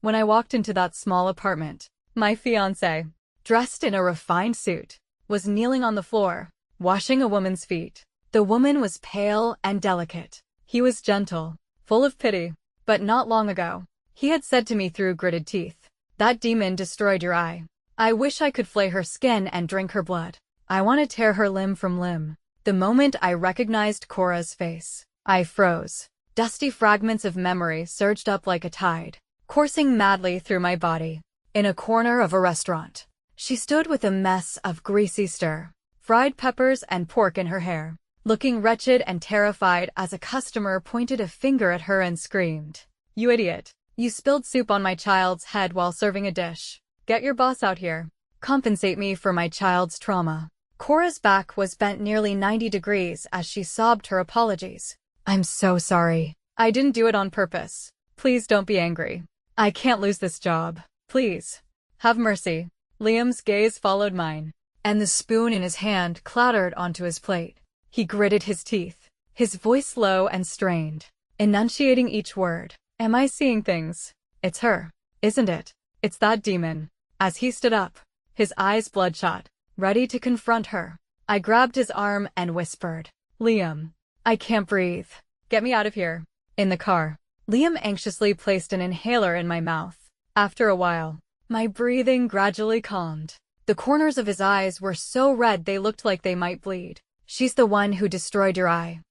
when I walked into that small apartment. My fiancé, dressed in a refined suit, was kneeling on the floor, washing a woman's feet. The woman was pale and delicate. He was gentle, full of pity. But not long ago, he had said to me through gritted teeth, "That demon destroyed your eye. I wish I could flay her skin and drink her blood. I want to tear her limb from limb." The moment I recognized Cora's face, I froze. Dusty fragments of memory surged up like a tide, coursing madly through my body. In a corner of a restaurant, she stood with a mess of greasy fried peppers and pork in her hair, looking wretched and terrified as a customer pointed a finger at her and screamed, "You idiot! You spilled soup on my child's head while serving a dish. Get your boss out here. Compensate me for my child's trauma." Cora's back was bent nearly 90 degrees as she sobbed her apologies. "I'm so sorry. I didn't do it on purpose. Please don't be angry. I can't lose this job. Please. Have mercy." Liam's gaze followed mine, and the spoon in his hand clattered onto his plate. He gritted his teeth, his voice low and strained, enunciating each word. "Am I seeing things? It's her, isn't it? It's that demon." As he stood up, his eyes bloodshot, ready to confront her, I grabbed his arm and whispered, "Liam, I can't breathe. Get me out of here." In the car, Liam anxiously placed an inhaler in my mouth. After a while, my breathing gradually calmed. The corners of his eyes were so red they looked like they might bleed. "She's the one who destroyed your eye.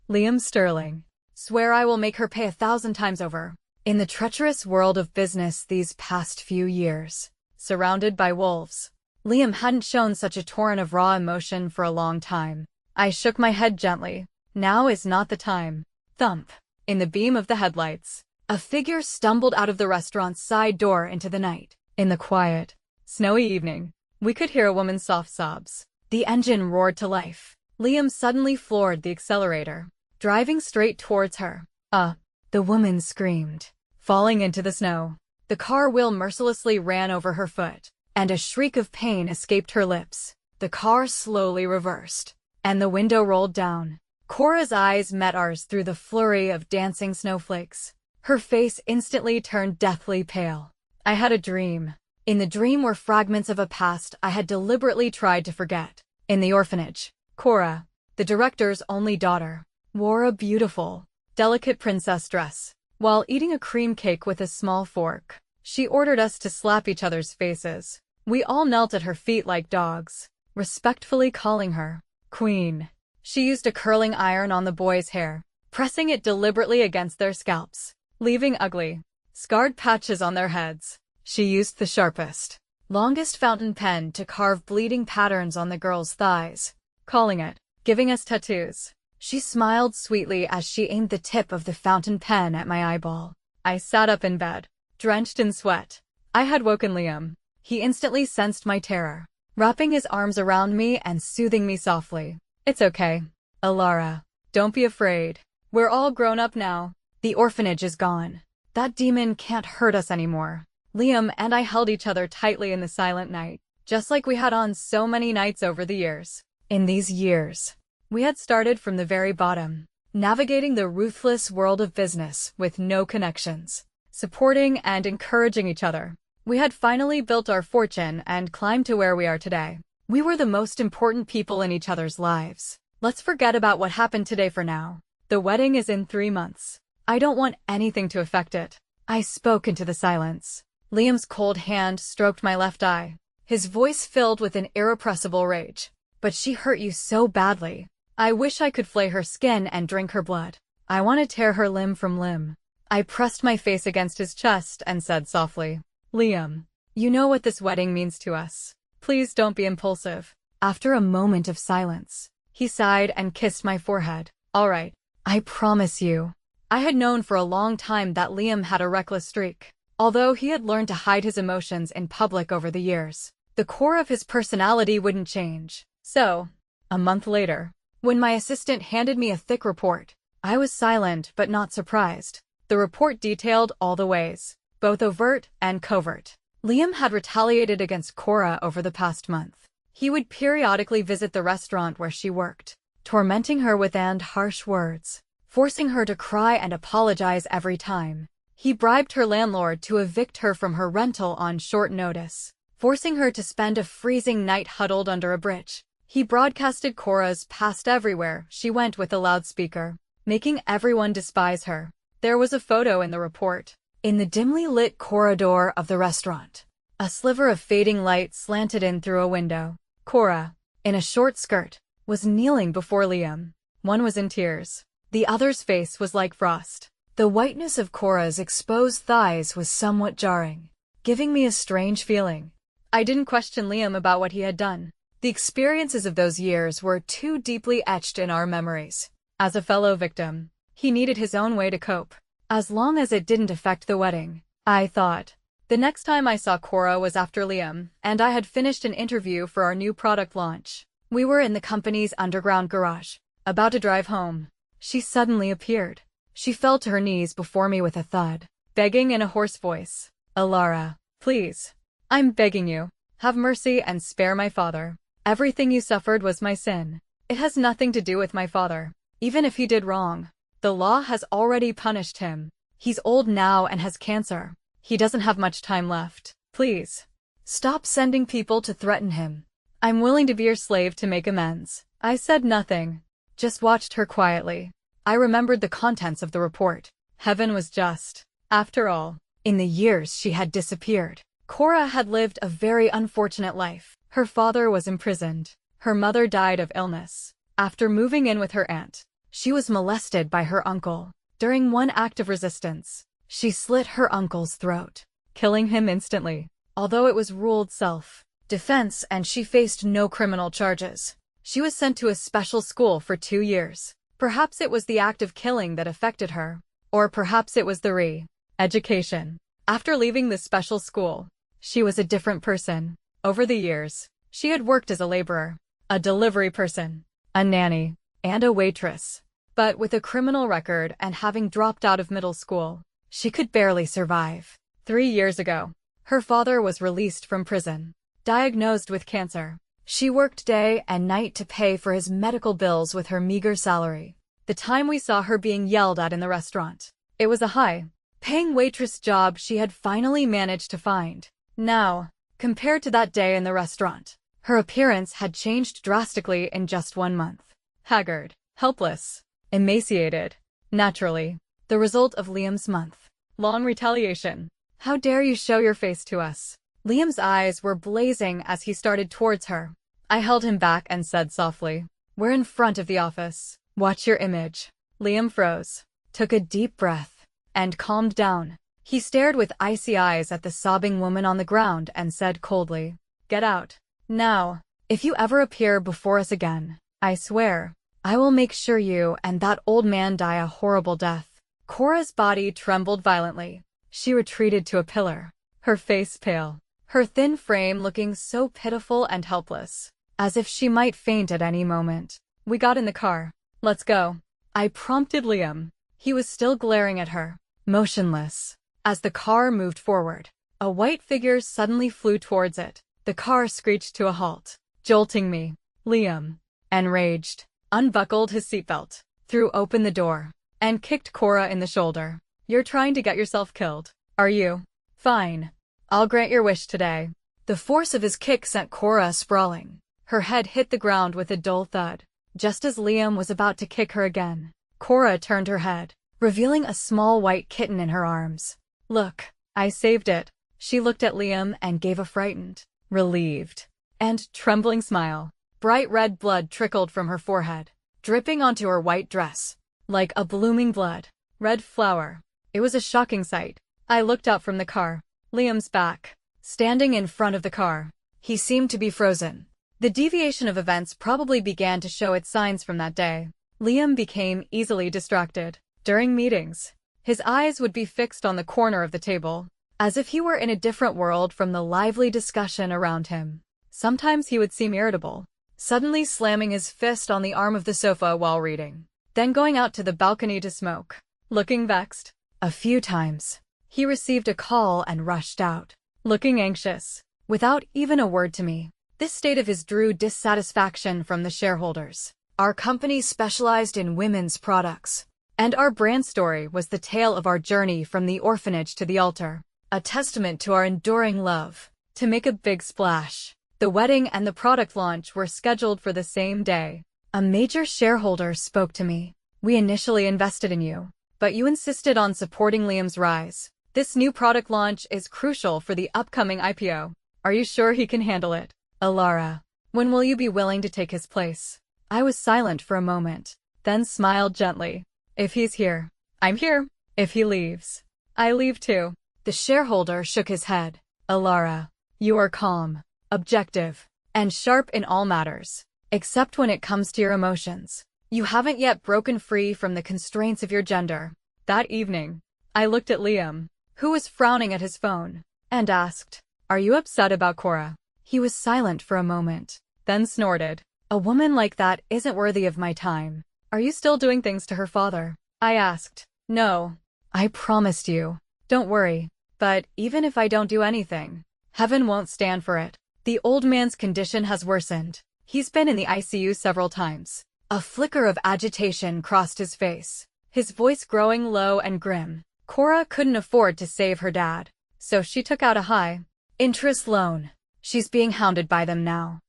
Liam Sterling, swear I will make her pay 1,000 times over." In the treacherous world of business these past few years, surrounded by wolves, Liam hadn't shown such a torrent of raw emotion for a long time. I shook my head gently. "Now is not the time." Thump. In the beam of the headlights, a figure stumbled out of the restaurant's side door into the night. In the quiet, snowy evening, we could hear a woman's soft sobs. The engine roared to life. Liam suddenly floored the accelerator, driving straight towards her. The woman screamed, falling into the snow. The car wheel mercilessly ran over her foot, and a shriek of pain escaped her lips. The car slowly reversed, and the window rolled down. Cora's eyes met ours through the flurry of dancing snowflakes. Her face instantly turned deathly pale. I had a dream. In the dream were fragments of a past I had deliberately tried to forget. In the orphanage, Cora, the director's only daughter, wore a beautiful, delicate princess dress. While eating a cream cake with a small fork, she ordered us to slap each other's faces. We all knelt at her feet like dogs, respectfully calling her Queen. She used a curling iron on the boys' hair, pressing it deliberately against their scalps, leaving ugly, scarred patches on their heads. She used the sharpest, longest fountain pen to carve bleeding patterns on the girls' thighs, calling it, giving us tattoos. She smiled sweetly as she aimed the tip of the fountain pen at my eyeball. I sat up in bed, drenched in sweat. I had woken Liam. He instantly sensed my terror, wrapping his arms around me and soothing me softly. "It's okay, Alara. Don't be afraid. We're all grown up now. The orphanage is gone. That demon can't hurt us anymore." Liam and I held each other tightly in the silent night, just like we had on so many nights over the years. In these years, we had started from the very bottom, navigating the ruthless world of business with no connections, supporting and encouraging each other. We had finally built our fortune and climbed to where we are today. We were the most important people in each other's lives. Let's forget about what happened today for now. The wedding is in 3 months. I don't want anything to affect it. I spoke into the silence. Liam's cold hand stroked my left eye, his voice filled with an irrepressible rage. "But she hurt you so badly. I wish I could flay her skin and drink her blood. I want to tear her limb from limb." I pressed my face against his chest and said softly, "Liam, you know what this wedding means to us. Please don't be impulsive." After a moment of silence, he sighed and kissed my forehead. "All right, I promise you." I had known for a long time that Liam had a reckless streak. Although he had learned to hide his emotions in public over the years, the core of his personality wouldn't change. So, a month later, when my assistant handed me a thick report, I was silent but not surprised. The report detailed all the ways, both overt and covert, Liam had retaliated against Cora over the past month. He would periodically visit the restaurant where she worked, tormenting her with harsh words, forcing her to cry and apologize every time. He bribed her landlord to evict her from her rental on short notice, forcing her to spend a freezing night huddled under a bridge. He broadcasted Cora's past everywhere she went with a loudspeaker, making everyone despise her. There was a photo in the report. In the dimly lit corridor of the restaurant, a sliver of fading light slanted in through a window. Cora, in a short skirt, was kneeling before Liam. One was in tears. The other's face was like frost. The whiteness of Cora's exposed thighs was somewhat jarring, giving me a strange feeling. I didn't question Liam about what he had done. The experiences of those years were too deeply etched in our memories. As a fellow victim, he needed his own way to cope. As long as it didn't affect the wedding, I thought. The next time I saw Cora was after Liam and I had finished an interview for our new product launch. We were in the company's underground garage, about to drive home. She suddenly appeared. She fell to her knees before me with a thud, begging in a hoarse voice, "Alara, please. I'm begging you. Have mercy and spare my father. Everything you suffered was my sin. It has nothing to do with my father. Even if he did wrong, the law has already punished him. He's old now and has cancer. He doesn't have much time left. Please, stop sending people to threaten him. I'm willing to be your slave to make amends." I said nothing, just watched her quietly. I remembered the contents of the report. Heaven was just. After all, in the years she had disappeared, Cora had lived a very unfortunate life. Her father was imprisoned. Her mother died of illness. After moving in with her aunt, she was molested by her uncle. During one act of resistance, she slit her uncle's throat, killing him instantly. Although it was ruled self-defense and she faced no criminal charges, she was sent to a special school for 2 years. Perhaps it was the act of killing that affected her, or perhaps it was the re-education. After leaving the special school, she was a different person. Over the years, she had worked as a laborer, a delivery person, a nanny, and a waitress. But with a criminal record and having dropped out of middle school, she could barely survive. 3 years ago, her father was released from prison, diagnosed with cancer. She worked day and night to pay for his medical bills with her meager salary. The time we saw her being yelled at in the restaurant, it was a high-paying waitress job she had finally managed to find. Now, compared to that day in the restaurant, her appearance had changed drastically in just 1 month. Haggard, helpless, emaciated. Naturally, the result of Liam's month-long retaliation. "How dare you show your face to us?" Liam's eyes were blazing as he started towards her. I held him back and said softly, "We're in front of the office. Watch your image." Liam froze, took a deep breath, and calmed down. He stared with icy eyes at the sobbing woman on the ground and said coldly, "Get out. Now. If you ever appear before us again, I swear, I will make sure you and that old man die a horrible death." Cora's body trembled violently. She retreated to a pillar, her face pale, her thin frame looking so pitiful and helpless, as if she might faint at any moment. We got in the car. "Let's go," I prompted Liam. He was still glaring at her, motionless. As the car moved forward, a white figure suddenly flew towards it. The car screeched to a halt, jolting me. Liam, enraged, unbuckled his seatbelt, threw open the door, and kicked Cora in the shoulder. "You're trying to get yourself killed, are you? Fine. I'll grant your wish today." The force of his kick sent Cora sprawling. Her head hit the ground with a dull thud. Just as Liam was about to kick her again, Cora turned her head, revealing a small white kitten in her arms. "Look, I saved it." She looked at Liam and gave a frightened, relieved, and trembling smile. Bright red blood trickled from her forehead, dripping onto her white dress, like a blooming red flower. It was a shocking sight. I looked out from the car. Liam's back, standing in front of the car. He seemed to be frozen. The deviation of events probably began to show its signs from that day. Liam became easily distracted. During meetings, his eyes would be fixed on the corner of the table, as if he were in a different world from the lively discussion around him. Sometimes he would seem irritable, suddenly slamming his fist on the arm of the sofa while reading, then going out to the balcony to smoke, looking vexed. A few times, he received a call and rushed out, looking anxious, without even a word to me. This state of his drew dissatisfaction from the shareholders. Our company specialized in women's products, And our brand story was the tale of our journey from the orphanage to the altar, a testament to our enduring love. To make a big splash, the wedding and the product launch were scheduled for the same day. A major shareholder spoke to me. We initially invested in you, but you insisted on supporting Liam's rise. This new product launch is crucial for the upcoming IPO. Are you sure he can handle it? Alara, when will you be willing to take his place? I was silent for a moment, then smiled gently. If he's here, I'm here. If he leaves, I leave too. The shareholder shook his head. Alara, you are calm, objective, and sharp in all matters, except when it comes to your emotions. You haven't yet broken free from the constraints of your gender. That evening, I looked at Liam, who was frowning at his phone, and asked, "Are you upset about Cora?" He was silent for a moment, then snorted. "A woman like that isn't worthy of my time. Are you still doing things to her father?" I asked. "No. I promised you. Don't worry. But even if I don't do anything, heaven won't stand for it. The old man's condition has worsened. He's been in the ICU several times." A flicker of agitation crossed his face, his voice growing low and grim. Cora couldn't afford to save her dad, so she took out a high-interest loan. She's being hounded by them now.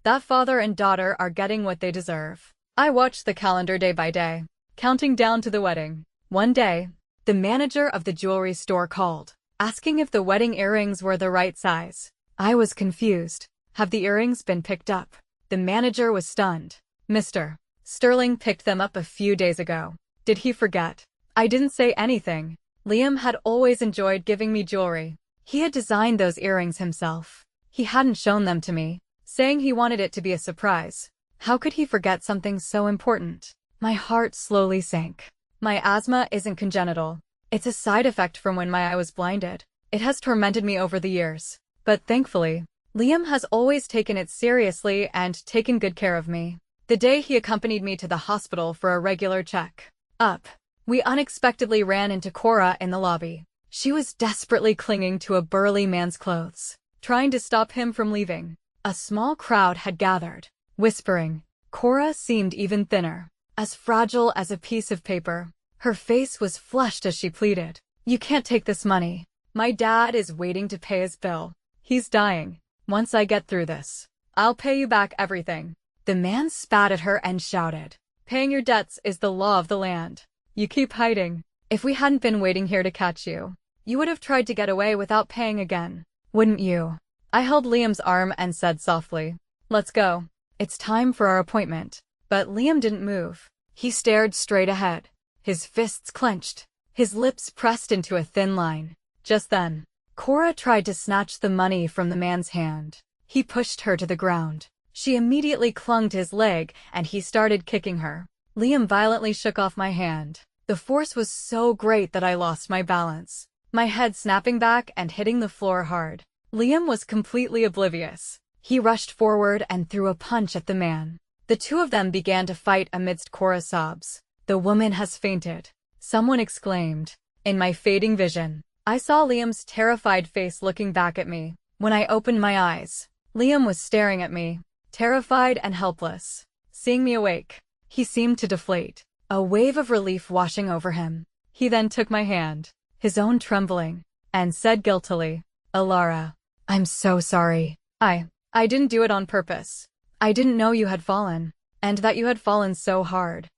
That father and daughter are getting what they deserve. I watched the calendar day by day, counting down to the wedding. One day, the manager of the jewelry store called, asking if the wedding earrings were the right size. I was confused. Have the earrings been picked up? The manager was stunned. "Mr. Sterling picked them up a few days ago. Did he forget?" I didn't say anything. Liam had always enjoyed giving me jewelry. He had designed those earrings himself. He hadn't shown them to me, saying he wanted it to be a surprise. How could he forget something so important? My heart slowly sank. My asthma isn't congenital. It's a side effect from when my eye was blinded. It has tormented me over the years. But thankfully, Liam has always taken it seriously and taken good care of me. The day he accompanied me to the hospital for a regular check-up, we unexpectedly ran into Cora in the lobby. She was desperately clinging to a burly man's clothes, trying to stop him from leaving. A small crowd had gathered, whispering. Cora seemed even thinner, as fragile as a piece of paper. Her face was flushed as she pleaded, "You can't take this money. My dad is waiting to pay his bill. He's dying. Once I get through this, I'll pay you back everything." The man spat at her and shouted, "Paying your debts is the law of the land. You keep hiding. If we hadn't been waiting here to catch you, you would have tried to get away without paying again, wouldn't you?" I held Liam's arm and said softly, "Let's go. It's time for our appointment." But Liam didn't move. He stared straight ahead, his fists clenched, his lips pressed into a thin line. Just then, Cora tried to snatch the money from the man's hand. He pushed her to the ground. She immediately clung to his leg, and he started kicking her. Liam violently shook off my hand. The force was so great that I lost my balance, my head snapping back and hitting the floor hard. Liam was completely oblivious. He rushed forward and threw a punch at the man. The two of them began to fight amidst Cora's sobs. "The woman has fainted," someone exclaimed. In my fading vision, I saw Liam's terrified face looking back at me. When I opened my eyes, Liam was staring at me, terrified and helpless. Seeing me awake, he seemed to deflate, a wave of relief washing over him. He then took my hand, his own trembling, and said guiltily, "Alara, I'm so sorry. I didn't do it on purpose. I didn't know you had fallen, and that you had fallen so hard.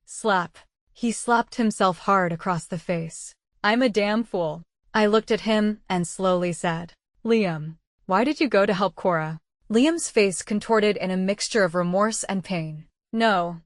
Slap." He slapped himself hard across the face. "I'm a damn fool." I looked at him and slowly said, "Liam, why did you go to help Cora?" Liam's face contorted in a mixture of remorse and pain. No,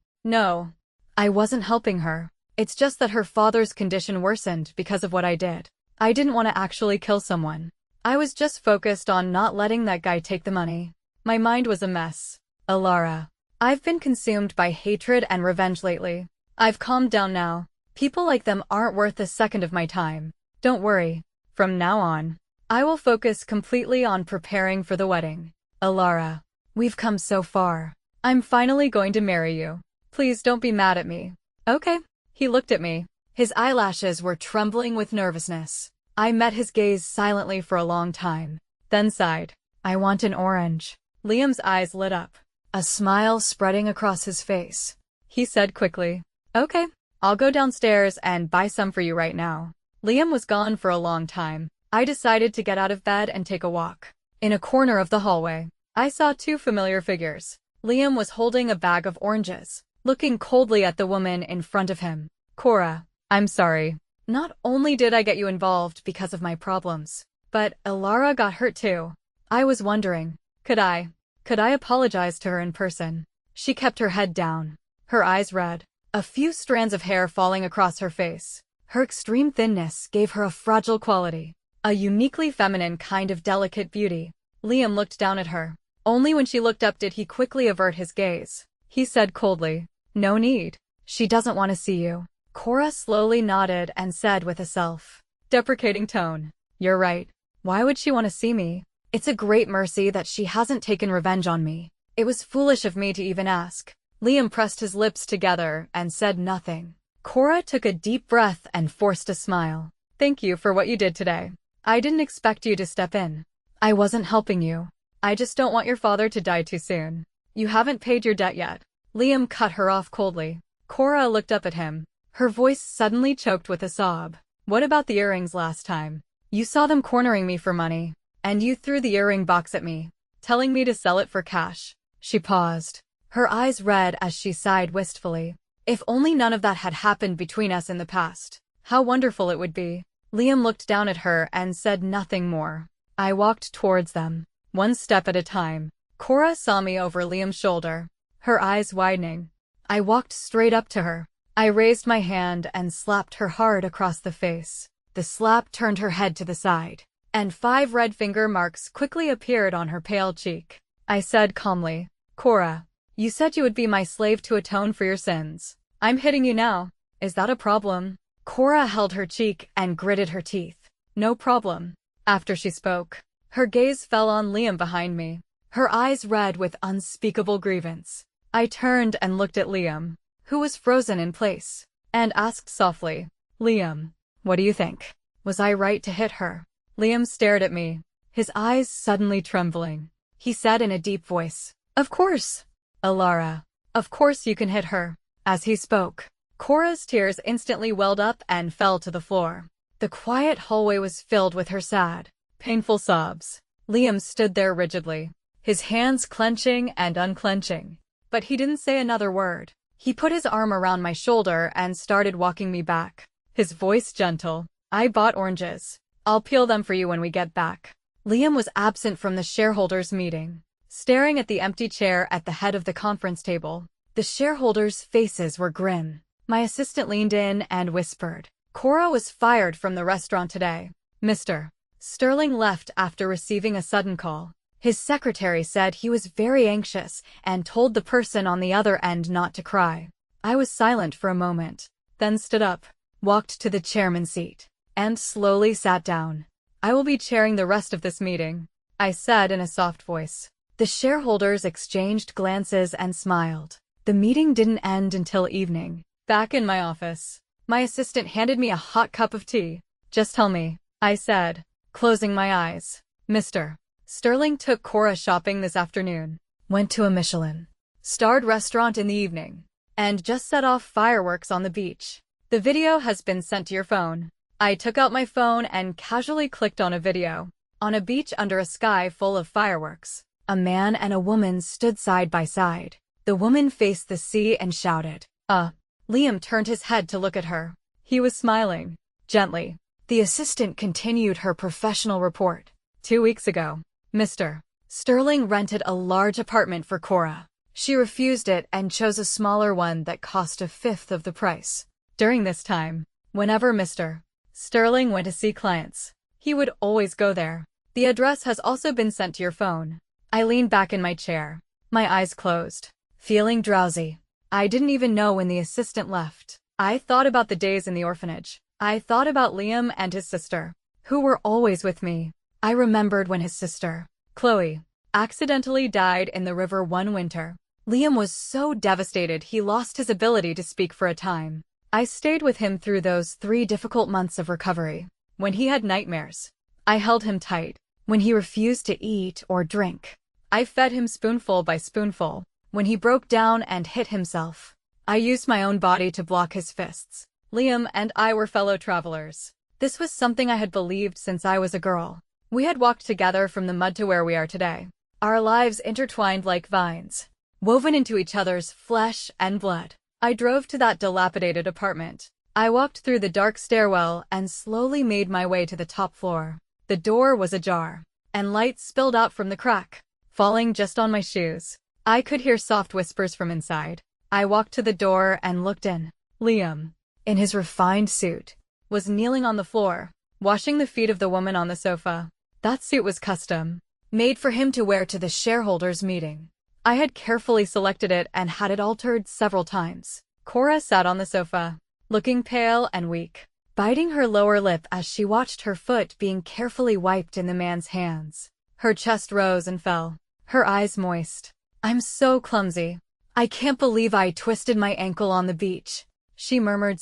I wasn't helping her. It's just that her father's condition worsened because of what I did. I didn't want to actually kill someone. I was just focused on not letting that guy take the money. My mind was a mess. Alara, I've been consumed by hatred and revenge lately. I've calmed down now. People like them aren't worth a second of my time. Don't worry. From now on, I will focus completely on preparing for the wedding. Alara, we've come so far. I'm finally going to marry you. Please don't be mad at me. Okay. He looked at me. His eyelashes were trembling with nervousness. I met his gaze silently for a long time, then sighed. I want an orange. Liam's eyes lit up, a smile spreading across his face. He said quickly, "Okay." I'll go downstairs and buy some for you right now. Liam was gone for a long time. I decided to get out of bed and take a walk. In a corner of the hallway, I saw two familiar figures. Liam was holding a bag of oranges, looking coldly at the woman in front of him. Cora, I'm sorry. Not only did I get you involved because of my problems, but Ilara got hurt too. I was wondering, could I apologize to her in person? She kept her head down, her eyes red, a few strands of hair falling across her face. Her extreme thinness gave her a fragile quality, a uniquely feminine kind of delicate beauty. Liam looked down at her. Only when she looked up did he quickly avert his gaze. He said coldly, "No need. She doesn't want to see you." Cora slowly nodded and said with a self-deprecating tone, "You're right. Why would she want to see me? It's a great mercy that she hasn't taken revenge on me. It was foolish of me to even ask." Liam pressed his lips together and said nothing. Cora took a deep breath and forced a smile. "Thank you for what you did today. I didn't expect you to step in. I wasn't helping you. I just don't want your father to die too soon. You haven't paid your debt yet." Liam cut her off coldly. Cora looked up at him. Her voice suddenly choked with a sob. "What about the earrings last time? You saw them cornering me for money, and you threw the earring box at me, telling me to sell it for cash." She paused, her eyes red as she sighed wistfully. "If only none of that had happened between us in the past. How wonderful it would be." Liam looked down at her and said nothing more. I walked towards them, one step at a time. Cora saw me over Liam's shoulder, her eyes widening. I walked straight up to her. I raised my hand and slapped her hard across the face. The slap turned her head to the side, and 5 red finger marks quickly appeared on her pale cheek. I said calmly, "Cora, you said you would be my slave to atone for your sins. I'm hitting you now. Is that a problem?" Cora held her cheek and gritted her teeth. "No problem." After she spoke, her gaze fell on Liam behind me, her eyes red with unspeakable grievance. I turned and looked at Liam, who was frozen in place, and asked softly, "Liam, what do you think? Was I right to hit her?" Liam stared at me, his eyes suddenly trembling. He said in a deep voice, "Of course, Ilara. Of course you can hit her." As he spoke, Cora's tears instantly welled up and fell to the floor. The quiet hallway was filled with her sad, painful sobs. Liam stood there rigidly, his hands clenching and unclenching. But he didn't say another word. He put his arm around my shoulder and started walking me back, his voice gentle. "I bought oranges. I'll peel them for you when we get back." Liam was absent from the shareholders' meeting, staring at the empty chair at the head of the conference table. The shareholders' faces were grim. My assistant leaned in and whispered, "Cora was fired from the restaurant today. Mr. Sterling left after receiving a sudden call. His secretary said he was very anxious and told the person on the other end not to cry." I was silent for a moment, then stood up, walked to the chairman's seat, and slowly sat down. "I will be chairing the rest of this meeting," I said in a soft voice. The shareholders exchanged glances and smiled. The meeting didn't end until evening. Back in my office, my assistant handed me a hot cup of tea. "Just tell me," I said, closing my eyes. "Mr. Sterling took Cora shopping this afternoon, went to a Michelin-starred restaurant in the evening, and just set off fireworks on the beach. The video has been sent to your phone." I took out my phone and casually clicked on a video. On a beach under a sky full of fireworks, a man and a woman stood side by side. The woman faced the sea and shouted, Liam turned his head to look at her. He was smiling, gently. The assistant continued her professional report. 2 weeks ago, Mr. Sterling rented a large apartment for Cora. She refused it and chose a smaller one that cost 1/5 of the price. During this time, whenever Mr. Sterling went to see clients, he would always go there. The address has also been sent to your phone. I leaned back in my chair, my eyes closed, feeling drowsy. I didn't even know when the assistant left. I thought about the days in the orphanage. I thought about Liam and his sister, who were always with me. I remembered when his sister, Chloe, accidentally died in the river one winter. Liam was so devastated he lost his ability to speak for a time. I stayed with him through those 3 difficult months of recovery. When he had nightmares, I held him tight. When he refused to eat or drink, I fed him spoonful by spoonful. When he broke down and hit himself, I used my own body to block his fists. Liam and I were fellow travelers. This was something I had believed since I was a girl. We had walked together from the mud to where we are today. Our lives intertwined like vines, woven into each other's flesh and blood. I drove to that dilapidated apartment. I walked through the dark stairwell and slowly made my way to the top floor. The door was ajar, and light spilled out from the crack, falling just on my shoes. I could hear soft whispers from inside. I walked to the door and looked in. Liam, in his refined suit, was kneeling on the floor, washing the feet of the woman on the sofa. That suit was custom, made for him to wear to the shareholders' meeting. I had carefully selected it and had it altered several times. Cora sat on the sofa, looking pale and weak, biting her lower lip as she watched her foot being carefully wiped in the man's hands. Her chest rose and fell, her eyes moist. "I'm so clumsy. I can't believe I twisted my ankle on the beach," she murmured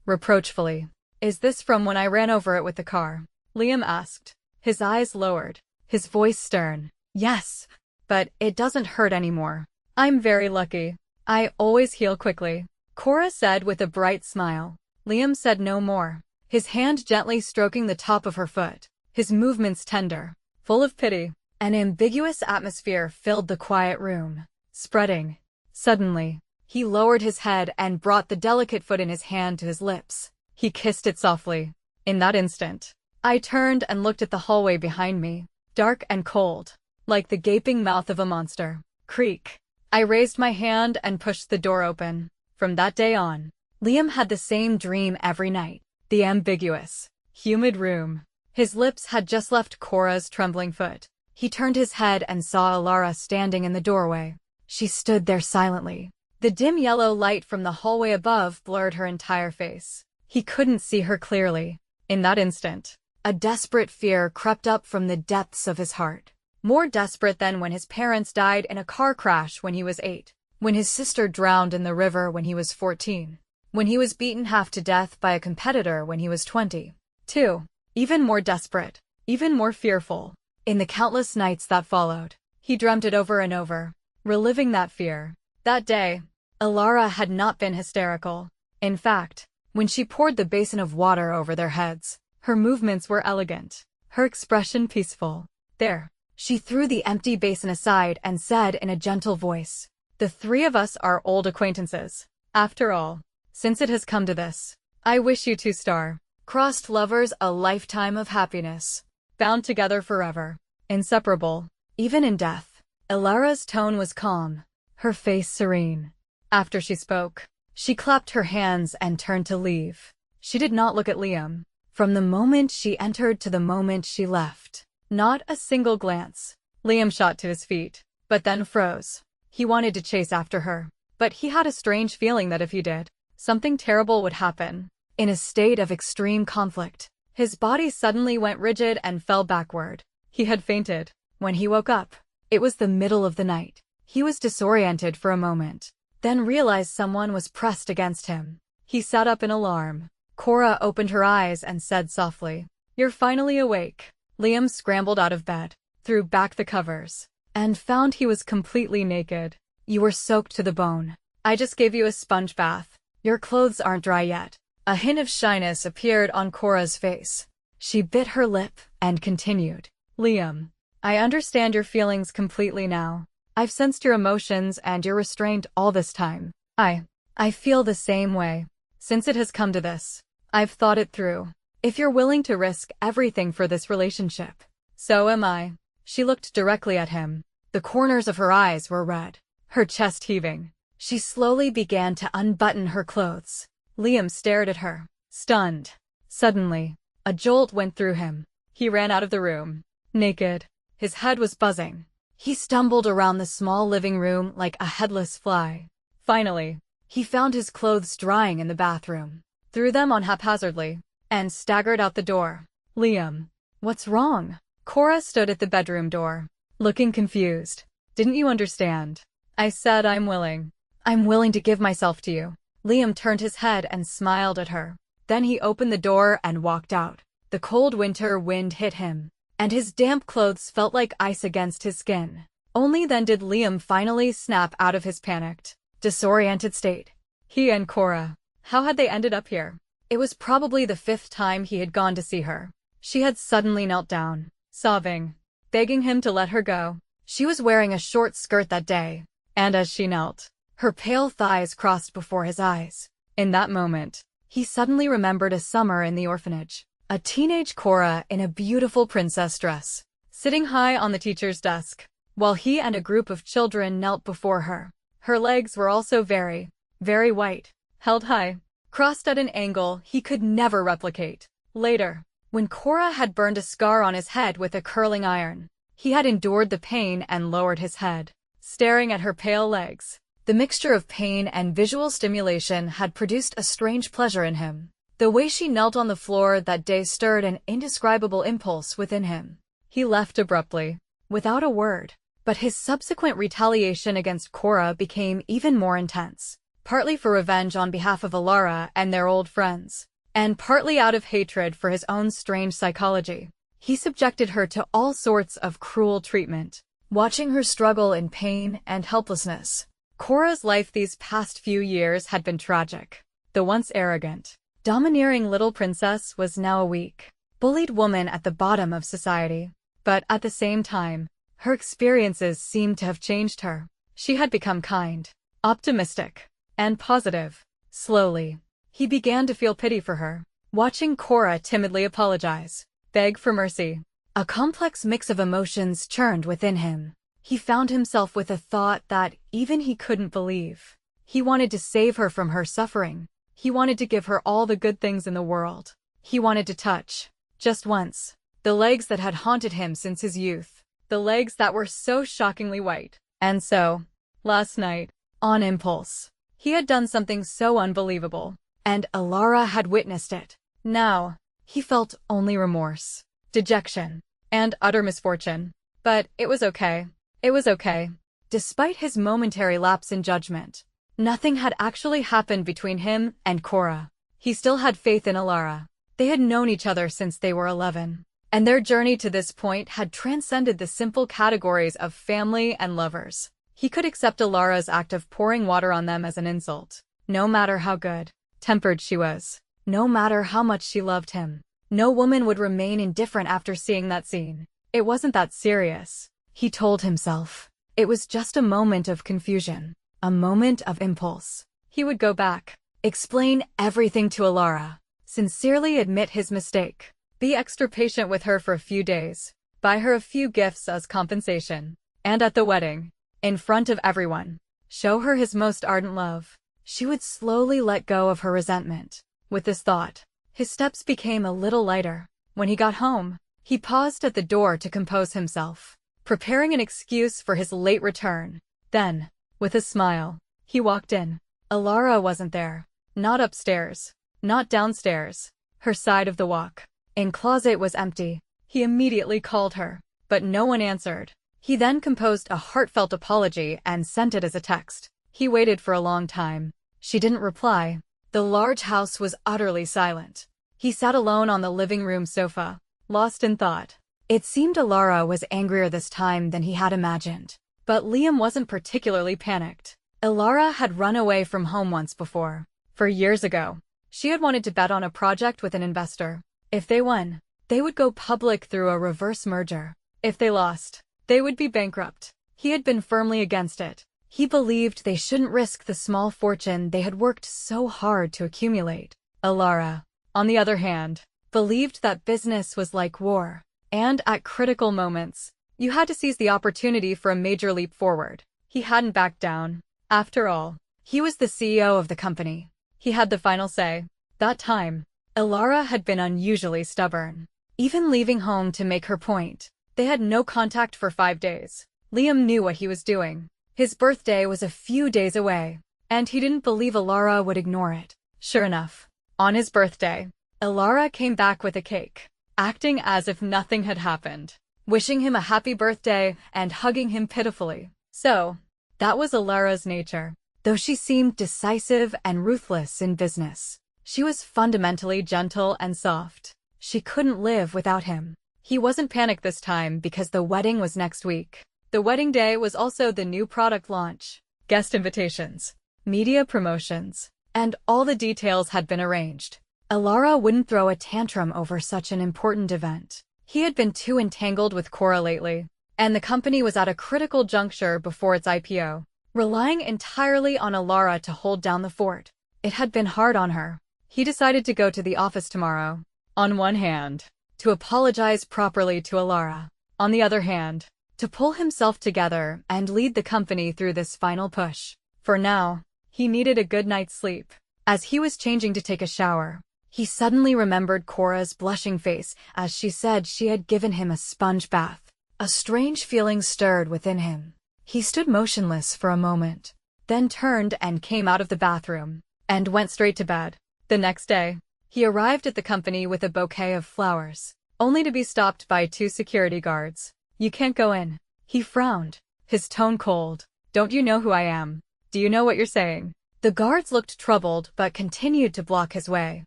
reproachfully. "Is this from when I ran over it with the car?" Liam asked, his eyes lowered, his voice stern. "Yes, but it doesn't hurt anymore. I'm very lucky. I always heal quickly," Cora said with a bright smile. Liam said no more, his hand gently stroking the top of her foot, his movements tender, full of pity. An ambiguous atmosphere filled the quiet room, spreading. Suddenly, he lowered his head and brought the delicate foot in his hand to his lips. He kissed it softly. In that instant, I turned and looked at the hallway behind me, dark and cold, like the gaping mouth of a monster. Creak. I raised my hand and pushed the door open. From that day on, Liam had the same dream every night. The ambiguous, humid room. His lips had just left Cora's trembling foot. He turned his head and saw Alara standing in the doorway. She stood there silently. The dim yellow light from the hallway above blurred her entire face. He couldn't see her clearly. In that instant, a desperate fear crept up from the depths of his heart. More desperate than when his parents died in a car crash when he was 8, when his sister drowned in the river when he was 14, when he was beaten half to death by a competitor when he was 20. 2. Even more desperate, even more fearful. In the countless nights that followed, he dreamt it over and over, reliving that fear. That day, Alara had not been hysterical. In fact, when she poured the basin of water over their heads, her movements were elegant, her expression peaceful. "There." She threw the empty basin aside and said in a gentle voice, "The three of us are old acquaintances. After all, since it has come to this, I wish you two star-crossed lovers a lifetime of happiness, bound together forever, inseparable, even in death." Alara's tone was calm, her face serene. After she spoke, she clapped her hands and turned to leave. She did not look at Liam, from the moment she entered to the moment she left. Not a single glance. Liam shot to his feet, but then froze. He wanted to chase after her, but he had a strange feeling that if he did, something terrible would happen. In a state of extreme conflict, his body suddenly went rigid and fell backward. He had fainted. When he woke up, it was the middle of the night. He was disoriented for a moment, then realized someone was pressed against him. He sat up in alarm. Cora opened her eyes and said softly, "You're finally awake." Liam scrambled out of bed, threw back the covers, and found he was completely naked. "You were soaked to the bone. I just gave you a sponge bath. Your clothes aren't dry yet." A hint of shyness appeared on Cora's face. She bit her lip and continued, "Liam, I understand your feelings completely now. I've sensed your emotions and your restraint all this time. I feel the same way. Since it has come to this, I've thought it through. If you're willing to risk everything for this relationship, so am I." She looked directly at him. The corners of her eyes were red, her chest heaving. She slowly began to unbutton her clothes. Liam stared at her, stunned. Suddenly, a jolt went through him. He ran out of the room, naked. His head was buzzing. He stumbled around the small living room like a headless fly. Finally, he found his clothes drying in the bathroom, threw them on haphazardly, and staggered out the door. "Liam, what's wrong?" Cora stood at the bedroom door, looking confused. "Didn't you understand? I said I'm willing. I'm willing to give myself to you." Liam turned his head and smiled at her. Then he opened the door and walked out. The cold winter wind hit him, and his damp clothes felt like ice against his skin. Only then did Liam finally snap out of his panicked, disoriented state. He and Cora. How had they ended up here? It was probably the 5th time he had gone to see her. She had suddenly knelt down, sobbing, begging him to let her go. She was wearing a short skirt that day, and as she knelt, her pale thighs crossed before his eyes. In that moment, he suddenly remembered a summer in the orphanage. A teenage Cora in a beautiful princess dress, sitting high on the teacher's desk, while he and a group of children knelt before her. Her legs were also very, very white, held high, crossed at an angle he could never replicate. Later, when Cora had burned a scar on his head with a curling iron, he had endured the pain and lowered his head, staring at her pale legs. The mixture of pain and visual stimulation had produced a strange pleasure in him. The way she knelt on the floor that day stirred an indescribable impulse within him. He left abruptly, without a word, but his subsequent retaliation against Cora became even more intense, partly for revenge on behalf of Alara and their old friends, and partly out of hatred for his own strange psychology. He subjected her to all sorts of cruel treatment, watching her struggle in pain and helplessness. Cora's life these past few years had been tragic. The once arrogant, domineering little princess was now a weak, bullied woman at the bottom of society. But at the same time, her experiences seemed to have changed her. She had become kind, optimistic, and positive. Slowly, he began to feel pity for her, watching Cora timidly apologize, beg for mercy. A complex mix of emotions churned within him. He found himself with a thought that even he couldn't believe. He wanted to save her from her suffering. He wanted to give her all the good things in the world. He wanted to touch, just once, the legs that had haunted him since his youth, the legs that were so shockingly white. And so, last night, on impulse, he had done something so unbelievable, and Alara had witnessed it. Now, he felt only remorse, dejection, and utter misfortune. But it was okay. It was okay. Despite his momentary lapse in judgment, nothing had actually happened between him and Cora. He still had faith in Alara. They had known each other since they were 11, and their journey to this point had transcended the simple categories of family and lovers. He could accept Alara's act of pouring water on them as an insult, no matter how good-tempered she was, no matter how much she loved him. No woman would remain indifferent after seeing that scene. It wasn't that serious, he told himself. It was just a moment of confusion, a moment of impulse. He would go back, explain everything to Alara, sincerely admit his mistake, be extra patient with her for a few days, buy her a few gifts as compensation, and at the wedding, in front of everyone, show her his most ardent love. She would slowly let go of her resentment. With this thought, his steps became a little lighter. When he got home, he paused at the door to compose himself, preparing an excuse for his late return. Then, with a smile, he walked in. Alara wasn't there. Not upstairs. Not downstairs. Her side of the walk-in closet was empty. He immediately called her, but no one answered. He then composed a heartfelt apology and sent it as a text. He waited for a long time. She didn't reply. The large house was utterly silent. He sat alone on the living room sofa, lost in thought. It seemed Alara was angrier this time than he had imagined. But Liam wasn't particularly panicked. Alara had run away from home once before. For years ago, she had wanted to bet on a project with an investor. If they won, they would go public through a reverse merger. If they lost, they would be bankrupt. He had been firmly against it. He believed they shouldn't risk the small fortune they had worked so hard to accumulate. Alara, on the other hand, believed that business was like war. And at critical moments, you had to seize the opportunity for a major leap forward. He hadn't backed down. After all, he was the CEO of the company. He had the final say. That time, Alara had been unusually stubborn, even leaving home to make her point. They had no contact for 5 days. Liam knew what he was doing. His birthday was a few days away, and he didn't believe Alara would ignore it. Sure enough, on his birthday, Alara came back with a cake, acting as if nothing had happened, wishing him a happy birthday and hugging him pitifully. So, that was Alara's nature. Though she seemed decisive and ruthless in business, she was fundamentally gentle and soft. She couldn't live without him. He wasn't panicked this time because the wedding was next week. The wedding day was also the new product launch, guest invitations, media promotions, and all the details had been arranged. Alara wouldn't throw a tantrum over such an important event. He had been too entangled with Cora lately, and the company was at a critical juncture before its IPO, relying entirely on Alara to hold down the fort. It had been hard on her. He decided to go to the office tomorrow. On one hand, to apologize properly to Alara. On the other hand, to pull himself together and lead the company through this final push. For now, he needed a good night's sleep. As he was changing to take a shower, he suddenly remembered Cora's blushing face as she said she had given him a sponge bath. A strange feeling stirred within him. He stood motionless for a moment, then turned and came out of the bathroom, and went straight to bed. The next day, he arrived at the company with a bouquet of flowers, only to be stopped by 2 security guards. "You can't go in." He frowned, his tone cold. "Don't you know who I am? Do you know what you're saying?" The guards looked troubled but continued to block his way.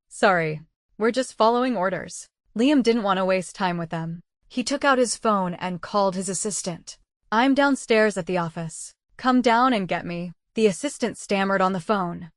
"Sorry, we're just following orders." Liam didn't want to waste time with them. He took out his phone and called his assistant. "I'm downstairs at the office. Come down and get me." The assistant stammered on the phone.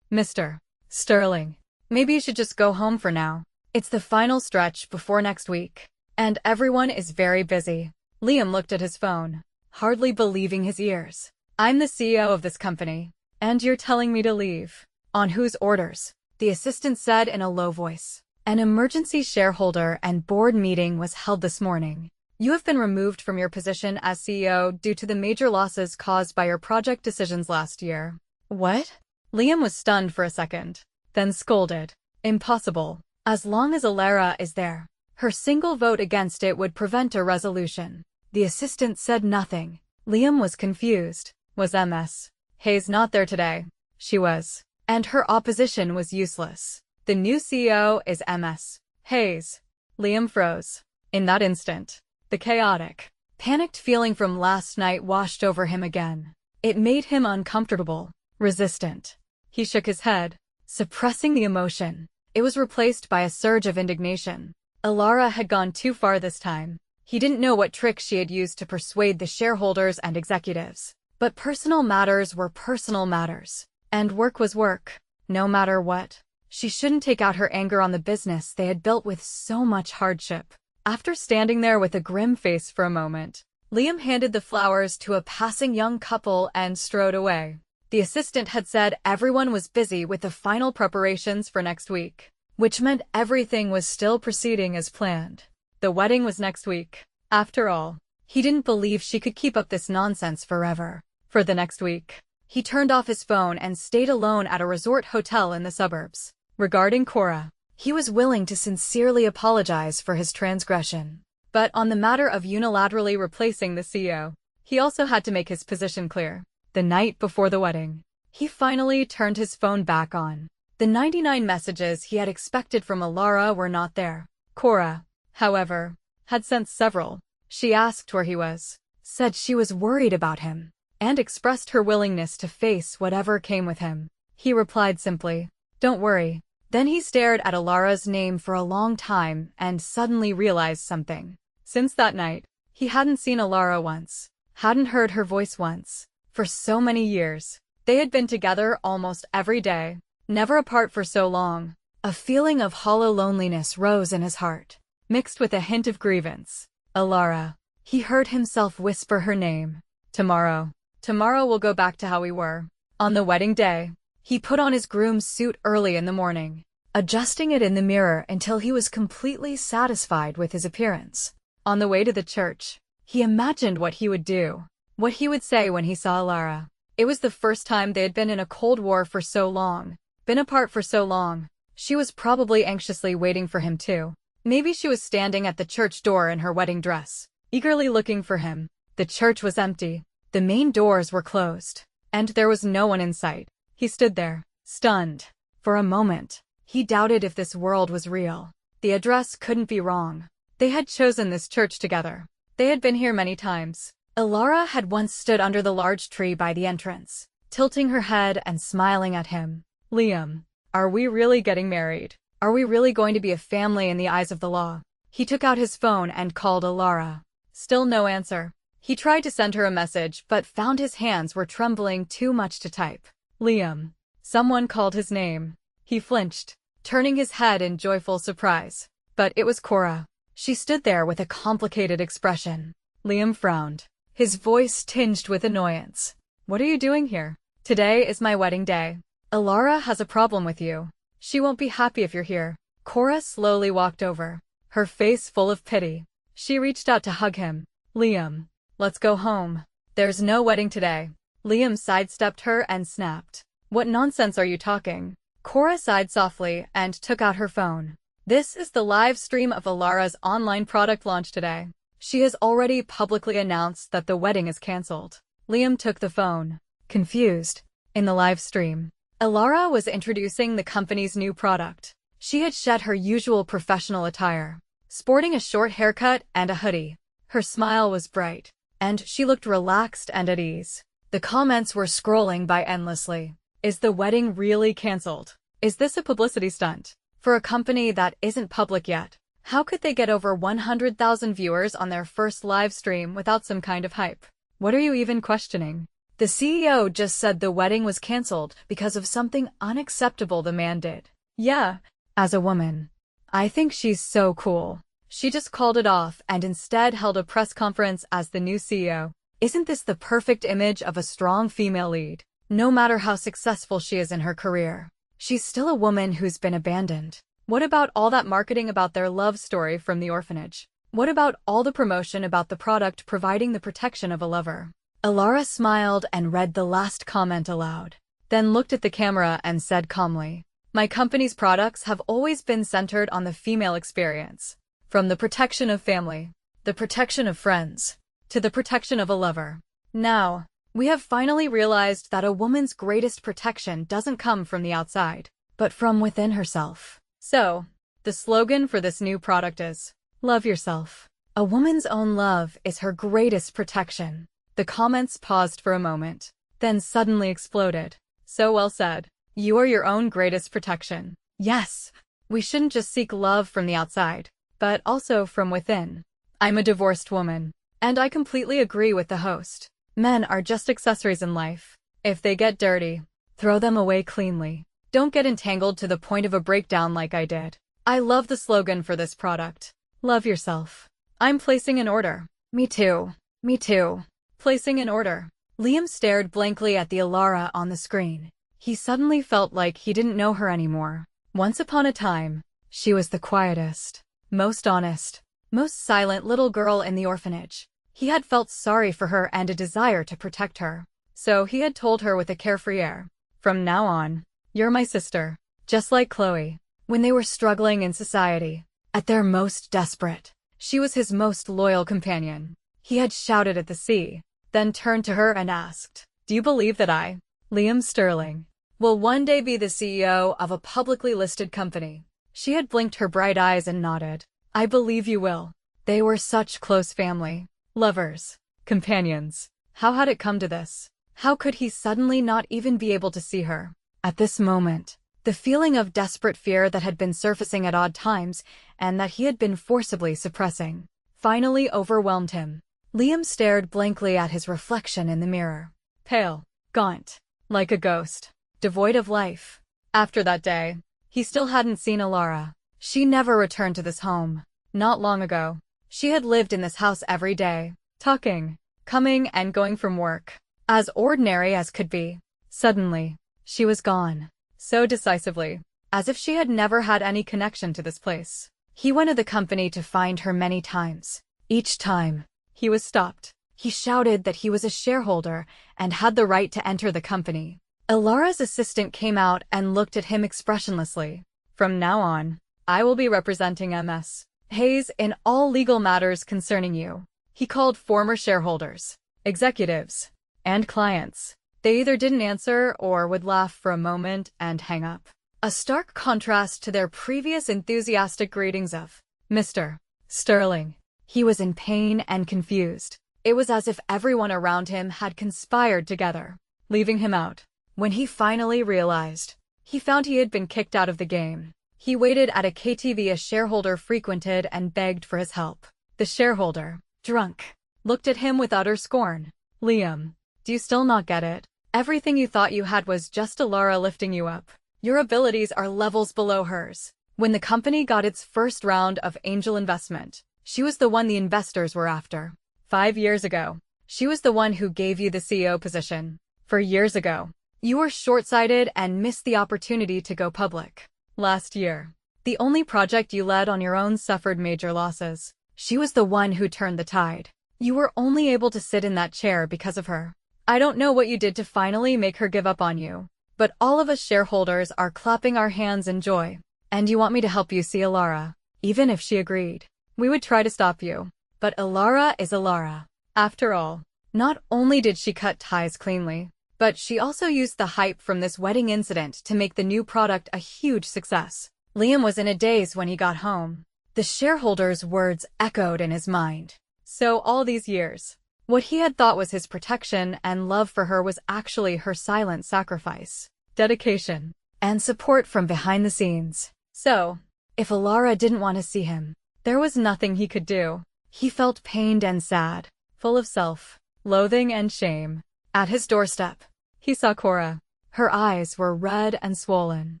Mr. Sterling, maybe you should just go home for now. It's the final stretch before next week, and everyone is very busy." Liam looked at his phone, hardly believing his ears. "I'm the CEO of this company, and you're telling me to leave? On whose orders?" The assistant said in a low voice. "An emergency shareholder and board meeting was held this morning. You have been removed from your position as CEO due to the major losses caused by your project decisions last year." "What?" Liam was stunned for a second, then scolded. "Impossible. As long as Alara is there, her single vote against it would prevent a resolution." The assistant said nothing. Liam was confused. Was Ms. Hayes not there today? She was. And her opposition was useless. The new CEO is Ms. Hayes. Liam froze. In that instant, the chaotic, panicked feeling from last night washed over him again. It made him uncomfortable, resistant. He shook his head, suppressing the emotion. It was replaced by a surge of indignation. Alara had gone too far this time. He didn't know what tricks she had used to persuade the shareholders and executives. But personal matters were personal matters. And work was work, no matter what. She shouldn't take out her anger on the business they had built with so much hardship. After standing there with a grim face for a moment, Liam handed the flowers to a passing young couple and strode away. The assistant had said everyone was busy with the final preparations for next week, which meant everything was still proceeding as planned. The wedding was next week. After all, he didn't believe she could keep up this nonsense forever. For the next week, he turned off his phone and stayed alone at a resort hotel in the suburbs. Regarding Cora, he was willing to sincerely apologize for his transgression. But on the matter of unilaterally replacing the CEO, he also had to make his position clear. The night before the wedding, he finally turned his phone back on. The 99 messages he had expected from Alara were not there. Cora, however, had sent several. She asked where he was, said she was worried about him, and expressed her willingness to face whatever came with him. He replied simply, "Don't worry." Then he stared at Alara's name for a long time and suddenly realized something. Since that night, he hadn't seen Alara once, hadn't heard her voice once. For so many years, they had been together almost every day, never apart for so long. A feeling of hollow loneliness rose in his heart, mixed with a hint of grievance. Alara. He heard himself whisper her name. Tomorrow we'll go back to how we were. On the wedding day, he put on his groom's suit early in the morning, adjusting it in the mirror until he was completely satisfied with his appearance. On the way to the church, he imagined what he would do, what he would say when he saw Alara. It was the first time they had been in a cold war for so long, been apart for so long. She was probably anxiously waiting for him too. Maybe she was standing at the church door in her wedding dress, eagerly looking for him. The church was empty. The main doors were closed, and there was no one in sight. He stood there, stunned. For a moment, he doubted if this world was real. The address couldn't be wrong. They had chosen this church together. They had been here many times. Alara had once stood under the large tree by the entrance, tilting her head and smiling at him. "Liam, are we really getting married? Are we really going to be a family in the eyes of the law?" He took out his phone and called Alara. Still no answer. He tried to send her a message but found his hands were trembling too much to type. "Liam," Someone called his name. He flinched, turning his head in joyful surprise. But it was Cora. She stood there with a complicated expression. Liam frowned, his voice tinged with annoyance. What are you doing here? Today is my wedding day. Alara has a problem with you. She won't be happy if you're here. Cora slowly walked over, her face full of pity. She reached out to hug him. Liam, let's go home. There's no wedding today. Liam sidestepped her and snapped. What nonsense are you talking? Cora sighed softly and took out her phone. This is the live stream of Alara's online product launch today. She has already publicly announced that the wedding is cancelled. Liam took the phone, confused. In the live stream, Alara was introducing the company's new product. She had shed her usual professional attire, sporting a short haircut and a hoodie. Her smile was bright, and she looked relaxed and at ease. The comments were scrolling by endlessly. Is the wedding really cancelled? Is this a publicity stunt? For a company that isn't public yet, how could they get over 100,000 viewers on their first live stream without some kind of hype? What are you even questioning? The CEO just said the wedding was cancelled because of something unacceptable the man did. Yeah, as a woman, I think she's so cool. She just called it off and instead held a press conference as the new CEO. Isn't this the perfect image of a strong female lead? No matter how successful she is in her career, she's still a woman who's been abandoned. What about all that marketing about their love story from the orphanage? What about all the promotion about the product providing the protection of a lover? Alara smiled and read the last comment aloud, then looked at the camera and said calmly, my company's products have always been centered on the female experience. From the protection of family, the protection of friends, to the protection of a lover. Now, we have finally realized that a woman's greatest protection doesn't come from the outside, but from within herself. So, the slogan for this new product is, love yourself. A woman's own love is her greatest protection. The comments paused for a moment, then suddenly exploded. So well said. You are your own greatest protection. Yes, we shouldn't just seek love from the outside, but also from within. I'm a divorced woman, and I completely agree with the host. Men are just accessories in life. If they get dirty, throw them away cleanly. Don't get entangled to the point of a breakdown like I did. I love the slogan for this product. Love yourself. I'm placing an order. Me too. Me too. Placing an order. Liam stared blankly at the Alara on the screen. He suddenly felt like he didn't know her anymore. Once upon a time, she was the quietest, most honest, most silent little girl in the orphanage. He had felt sorry for her and a desire to protect her. So he had told her with a carefree air, from now on, you're my sister. Just like Chloe. When they were struggling in society, at their most desperate, she was his most loyal companion. He had shouted at the sea, then turned to her and asked, do you believe that I, Liam Sterling, will one day be the CEO of a publicly listed company? She had blinked her bright eyes and nodded. I believe you will. They were such close family. Lovers. Companions. How had it come to this? How could he suddenly not even be able to see her? At this moment, the feeling of desperate fear that had been surfacing at odd times and that he had been forcibly suppressing finally overwhelmed him. Liam stared blankly at his reflection in the mirror. Pale, gaunt, like a ghost, devoid of life. After that day, he still hadn't seen Alara. She never returned to this home. Not long ago, she had lived in this house every day, talking, coming and going from work, as ordinary as could be. Suddenly, she was gone, so decisively, as if she had never had any connection to this place. He went to the company to find her many times. Each time, he was stopped. He shouted that he was a shareholder and had the right to enter the company. Alara's assistant came out and looked at him expressionlessly. From now on, I will be representing MS Hayes in all legal matters concerning you. He called former shareholders, executives, and clients. They either didn't answer or would laugh for a moment and hang up. A stark contrast to their previous enthusiastic greetings of Mr. Sterling. He was in pain and confused. It was as if everyone around him had conspired together, leaving him out. When he finally realized, he found he had been kicked out of the game. He waited at a KTV a shareholder frequented and begged for his help. The shareholder, drunk, looked at him with utter scorn. Liam, do you still not get it? Everything you thought you had was just Alara lifting you up. Your abilities are levels below hers. When the company got its first round of angel investment, she was the one the investors were after. 5 years ago, she was the one who gave you the CEO position. 4 years ago, you were short-sighted and missed the opportunity to go public. Last year, the only project you led on your own suffered major losses. She was the one who turned the tide. You were only able to sit in that chair because of her. I don't know what you did to finally make her give up on you, but all of us shareholders are clapping our hands in joy. And you want me to help you see Alara, even if she agreed. We would try to stop you, but Alara is Alara. After all, not only did she cut ties cleanly, but she also used the hype from this wedding incident to make the new product a huge success. Liam was in a daze when he got home. The shareholders' words echoed in his mind. So all these years, what he had thought was his protection and love for her was actually her silent sacrifice, dedication, and support from behind the scenes. So, if Alara didn't want to see him, there was nothing he could do. He felt pained and sad, full of self-loathing and shame. At his doorstep, he saw Cora. Her eyes were red and swollen.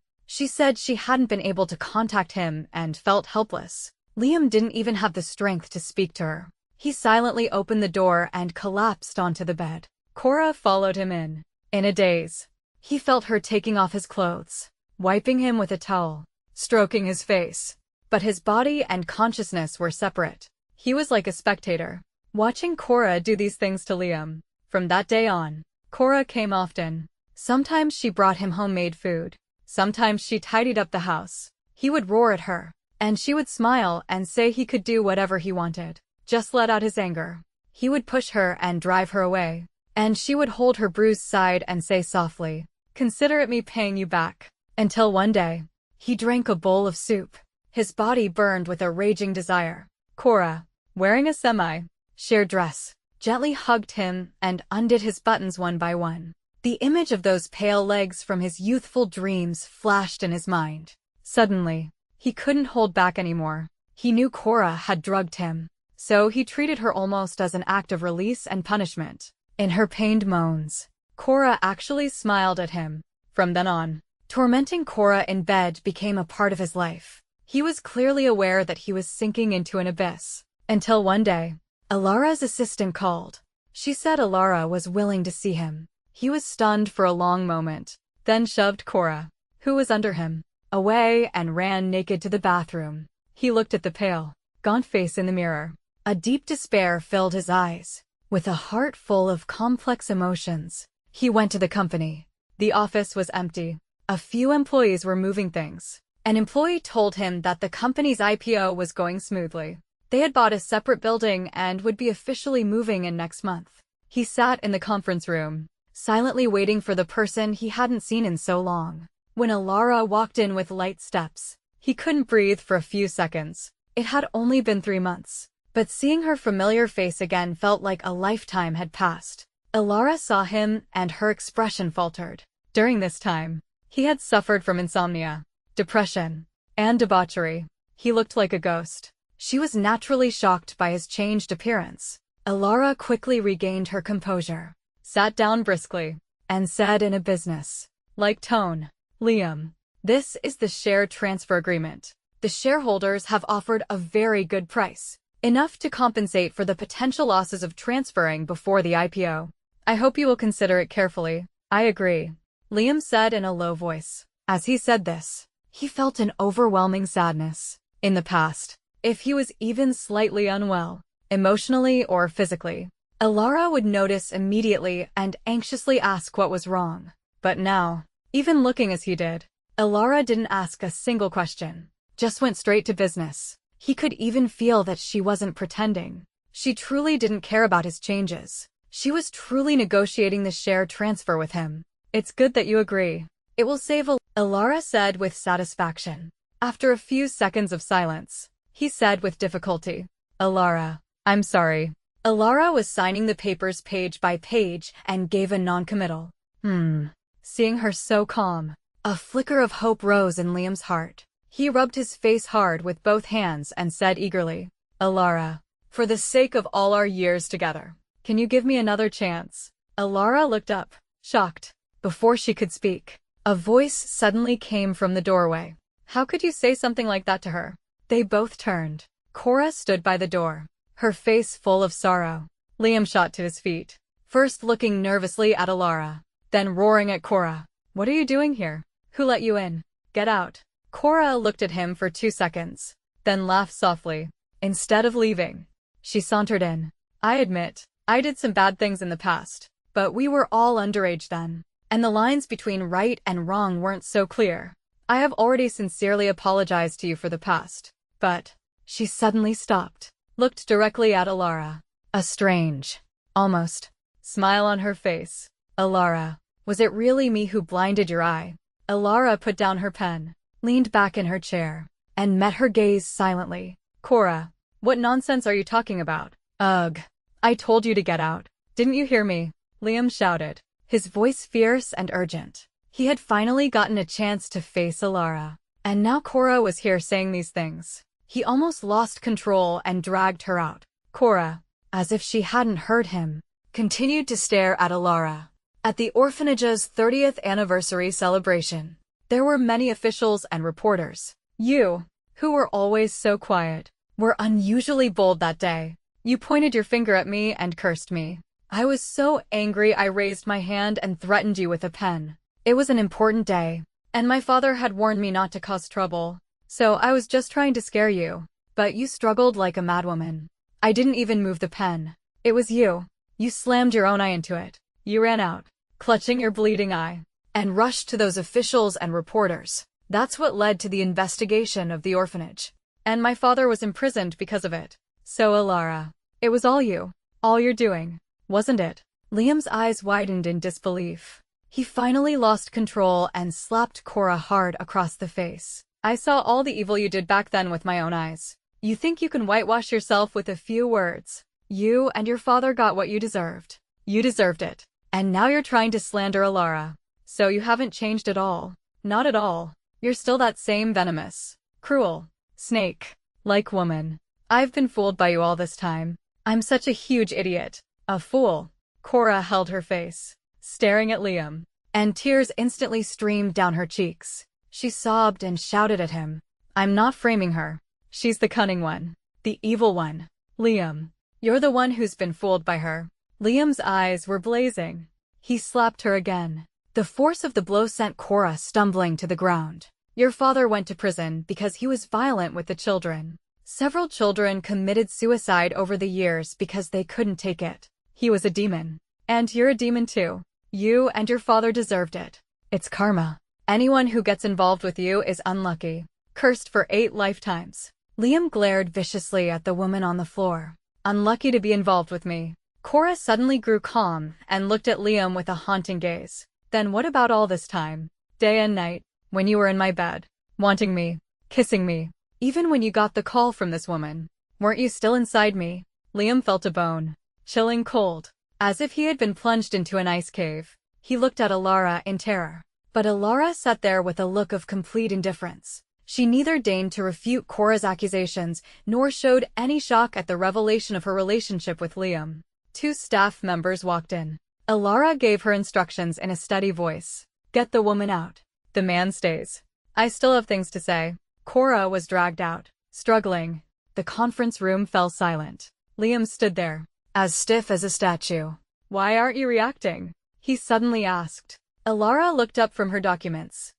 She said she hadn't been able to contact him and felt helpless. Liam didn't even have the strength to speak to her. He silently opened the door and collapsed onto the bed. Cora followed him in. In a daze, he felt her taking off his clothes, wiping him with a towel, stroking his face. But his body and consciousness were separate. He was like a spectator, watching Cora do these things to Liam. From that day on, Cora came often. Sometimes she brought him homemade food. Sometimes she tidied up the house. He would roar at her, and she would smile and say he could do whatever he wanted. Just let out his anger. He would push her and drive her away, and she would hold her bruised side and say softly, "Consider it me paying you back." Until one day, he drank a bowl of soup. His body burned with a raging desire. Cora, wearing a semi-sheer dress, gently hugged him and undid his buttons one by one. The image of those pale legs from his youthful dreams flashed in his mind. Suddenly, he couldn't hold back anymore. He knew Cora had drugged him, so he treated her almost as an act of release and punishment. In her pained moans, Cora actually smiled at him. From then on, tormenting Cora in bed became a part of his life. He was clearly aware that he was sinking into an abyss. Until one day, Alara's assistant called. She said Alara was willing to see him. He was stunned for a long moment, then shoved Cora, who was under him, away and ran naked to the bathroom. He looked at the pale, gaunt face in the mirror. A deep despair filled his eyes. With a heart full of complex emotions, he went to the company. The office was empty. A few employees were moving things. An employee told him that the company's IPO was going smoothly. They had bought a separate building and would be officially moving in next month. He sat in the conference room, silently waiting for the person he hadn't seen in so long. When Alara walked in with light steps, he couldn't breathe for a few seconds. It had only been 3 months, but seeing her familiar face again felt like a lifetime had passed. Alara saw him and her expression faltered. During this time, he had suffered from insomnia, depression, and debauchery. He looked like a ghost. She was naturally shocked by his changed appearance. Alara quickly regained her composure, sat down briskly, and said in a business-like tone, "Liam, this is the share transfer agreement. The shareholders have offered a very good price, enough to compensate for the potential losses of transferring before the IPO. I hope you will consider it carefully." "I agree," Liam said in a low voice. As he said this, he felt an overwhelming sadness. In the past, if he was even slightly unwell, emotionally or physically, Alara would notice immediately and anxiously ask what was wrong. But now, even looking as he did, Alara didn't ask a single question, just went straight to business. He could even feel that she wasn't pretending. She truly didn't care about his changes. She was truly negotiating the share transfer with him. "It's good that you agree. It will save Alara said with satisfaction. After a few seconds of silence, he said with difficulty, "Alara, I'm sorry." Alara was signing the papers page by page and gave a non-committal, Seeing her so calm, a flicker of hope rose in Liam's heart. He rubbed his face hard with both hands and said eagerly, "Alara, for the sake of all our years together, can you give me another chance?" Alara looked up. shocked. Before she could speak, a voice suddenly came from the doorway. How could you say something like that to her? They both turned. Cora stood by the door, her face full of sorrow. Liam shot to his feet, first looking nervously at Alara, then roaring at Cora. What are you doing here? Who let you in? Get out. Cora looked at him for 2 seconds, then laughed softly. Instead of leaving, she sauntered in. I admit, I did some bad things in the past, but we were all underage then, and the lines between right and wrong weren't so clear. I have already sincerely apologized to you for the past, but... She suddenly stopped, looked directly at Alara. A strange, almost, smile on her face. Alara, was it really me who blinded your eye? Alara put down her pen, leaned back in her chair, and met her gaze silently. Cora, what nonsense are you talking about? Ugh. I told you to get out. Didn't you hear me? Liam shouted, his voice fierce and urgent. He had finally gotten a chance to face Alara, and now Cora was here saying these things. He almost lost control and dragged her out. Cora, as if she hadn't heard him, continued to stare at Alara. At the orphanage's 30th anniversary celebration, there were many officials and reporters. You, who were always so quiet, were unusually bold that day. You pointed your finger at me and cursed me. I was so angry I raised my hand and threatened you with a pen. It was an important day, and my father had warned me not to cause trouble. So I was just trying to scare you, but you struggled like a madwoman. I didn't even move the pen. It was you. You slammed your own eye into it. You ran out, clutching your bleeding eye, and rushed to those officials and reporters. That's what led to the investigation of the orphanage. And my father was imprisoned because of it. So Alara, it was all you. All you're doing, wasn't it? Liam's eyes widened in disbelief. He finally lost control and slapped Cora hard across the face. I saw all the evil you did back then with my own eyes. You think you can whitewash yourself with a few words. You and your father got what you deserved. You deserved it. And now you're trying to slander Alara. So you haven't changed at all. Not at all. You're still that same venomous, cruel, snake-like woman. I've been fooled by you all this time. I'm such a huge idiot. A fool. Cora held her face, staring at Liam, and tears instantly streamed down her cheeks. She sobbed and shouted at him. I'm not framing her. She's the cunning one. The evil one. Liam, you're the one who's been fooled by her. Liam's eyes were blazing. He slapped her again. The force of the blow sent Cora stumbling to the ground. Your father went to prison because he was violent with the children. Several children committed suicide over the years because they couldn't take it. He was a demon. And you're a demon too. You and your father deserved it. It's karma. Anyone who gets involved with you is unlucky, cursed for 8 lifetimes. Liam glared viciously at the woman on the floor. Unlucky to be involved with me. Cora suddenly grew calm and looked at Liam with a haunting gaze. Then what about all this time? Day and night, when you were in my bed, wanting me, kissing me. Even when you got the call from this woman, weren't you still inside me? Liam felt a bone, chilling cold, as if he had been plunged into an ice cave. He looked at Alara in terror. But Alara sat there with a look of complete indifference. She neither deigned to refute Cora's accusations, nor showed any shock at the revelation of her relationship with Liam. 2 staff members walked in. Alara gave her instructions in a steady voice. Get the woman out. The man stays. I still have things to say. Cora was dragged out, struggling. The conference room fell silent. Liam stood there, as stiff as a statue. Why aren't you reacting? He suddenly asked. Alara looked up from her documents.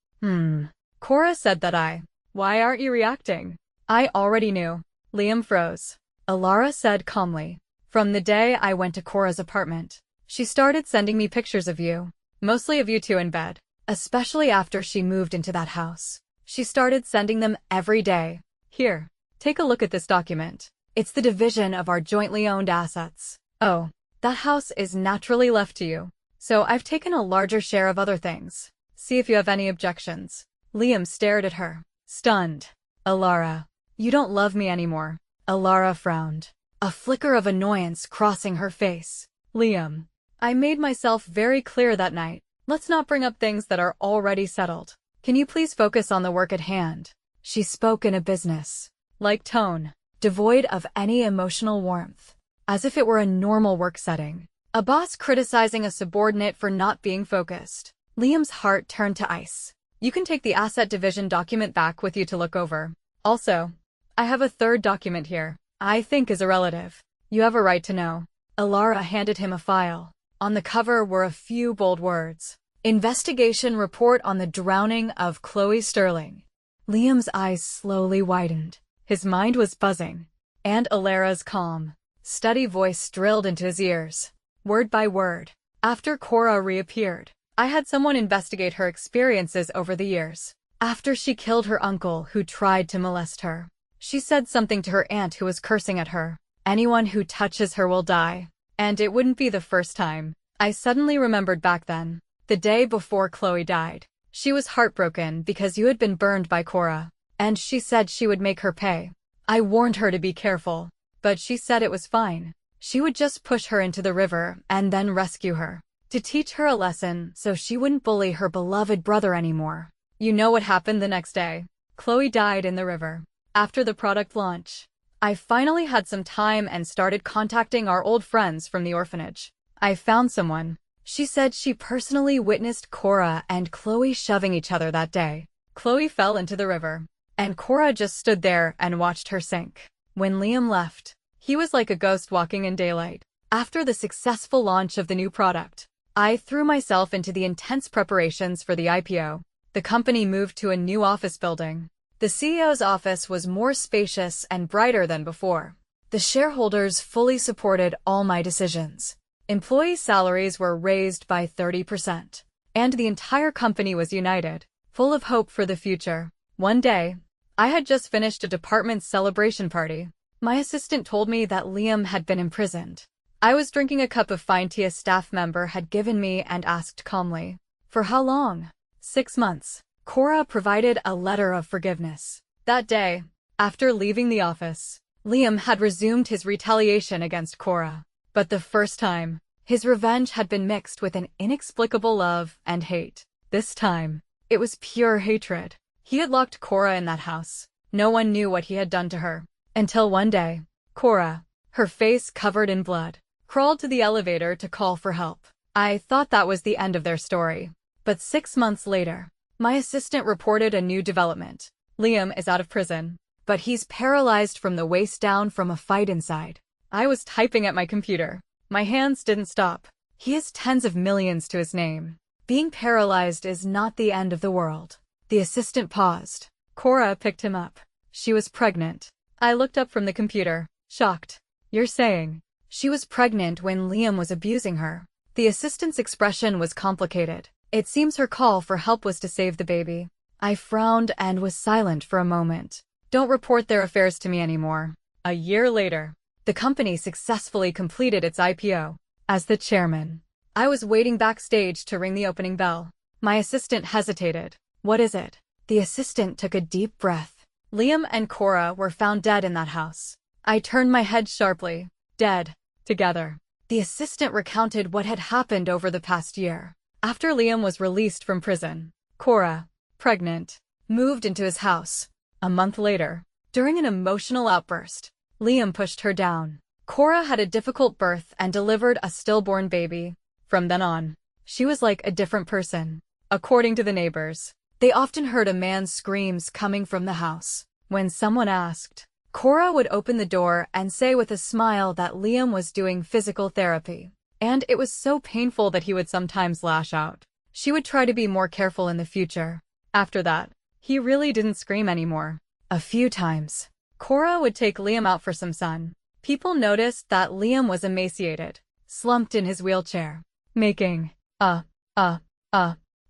Cora said that Why aren't you reacting? I already knew. Liam froze. Alara said calmly. From the day I went to Cora's apartment, she started sending me pictures of you. Mostly of you two in bed. Especially after she moved into that house. She started sending them every day. Here, take a look at this document. It's the division of our jointly owned assets. Oh, that house is naturally left to you. So I've taken a larger share of other things. See if you have any objections. Liam stared at her, stunned. Alara, you don't love me anymore. Alara frowned, a flicker of annoyance crossing her face. Liam, I made myself very clear that night. Let's not bring up things that are already settled. Can you please focus on the work at hand? She spoke in a business-like tone, devoid of any emotional warmth, as if it were a normal work setting. A boss criticizing a subordinate for not being focused. Liam's heart turned to ice. You can take the asset division document back with you to look over. Also, I have a third document here. I think is a relative. You have a right to know. Alara handed him a file. On the cover were a few bold words. Investigation report on the drowning of Chloe Sterling. Liam's eyes slowly widened. His mind was buzzing. And Alara's calm, steady voice drilled into his ears. Word by word. After Cora reappeared, I had someone investigate her experiences over the years. After she killed her uncle who tried to molest her, she said something to her aunt who was cursing at her. Anyone who touches her will die. And it wouldn't be the first time. I suddenly remembered back then, the day before Chloe died. She was heartbroken because you had been burned by Cora, and she said she would make her pay. I warned her to be careful, but she said it was fine. She would just push her into the river and then rescue her, to teach her a lesson so she wouldn't bully her beloved brother anymore. You know what happened the next day. Chloe died in the river. After the product launch, I finally had some time and started contacting our old friends from the orphanage. I found someone. She said she personally witnessed Cora and Chloe shoving each other that day. Chloe fell into the river, and Cora just stood there and watched her sink. When Liam left, he was like a ghost walking in daylight. After the successful launch of the new product, I threw myself into the intense preparations for the IPO. The company moved to a new office building. The CEO's office was more spacious and brighter than before. The shareholders fully supported all my decisions. Employee salaries were raised by 30%, and the entire company was united, full of hope for the future. One day, I had just finished a department celebration party. My assistant told me that Liam had been imprisoned. I was drinking a cup of fine tea a staff member had given me and asked calmly, "For how long?" 6 months. Cora provided a letter of forgiveness. That day, after leaving the office, Liam had resumed his retaliation against Cora. But the first time, his revenge had been mixed with an inexplicable love and hate. This time, it was pure hatred. He had locked Cora in that house. No one knew what he had done to her. Until one day, Cora, her face covered in blood, crawled to the elevator to call for help. I thought that was the end of their story. But 6 months later, my assistant reported a new development. Liam is out of prison, but he's paralyzed from the waist down from a fight inside. I was typing at my computer. My hands didn't stop. He has tens of millions to his name. Being paralyzed is not the end of the world. The assistant paused. Cora picked him up. She was pregnant. I looked up from the computer, shocked. You're saying she was pregnant when Liam was abusing her? The assistant's expression was complicated. It seems her call for help was to save the baby. I frowned and was silent for a moment. Don't report their affairs to me anymore. A year later, the company successfully completed its IPO. As the chairman, I was waiting backstage to ring the opening bell. My assistant hesitated. What is it? The assistant took a deep breath. Liam and Cora were found dead in that house. I turned my head sharply. Dead. Together. The assistant recounted what had happened over the past year. After Liam was released from prison, Cora, pregnant, moved into his house. A month later, during an emotional outburst, Liam pushed her down. Cora had a difficult birth and delivered a stillborn baby. From then on, she was like a different person. According to the neighbors, they often heard a man's screams coming from the house. When someone asked, Cora would open the door and say with a smile that Liam was doing physical therapy. And it was so painful that he would sometimes lash out. She would try to be more careful in the future. After that, he really didn't scream anymore. A few times, Cora would take Liam out for some sun. People noticed that Liam was emaciated, slumped in his wheelchair, making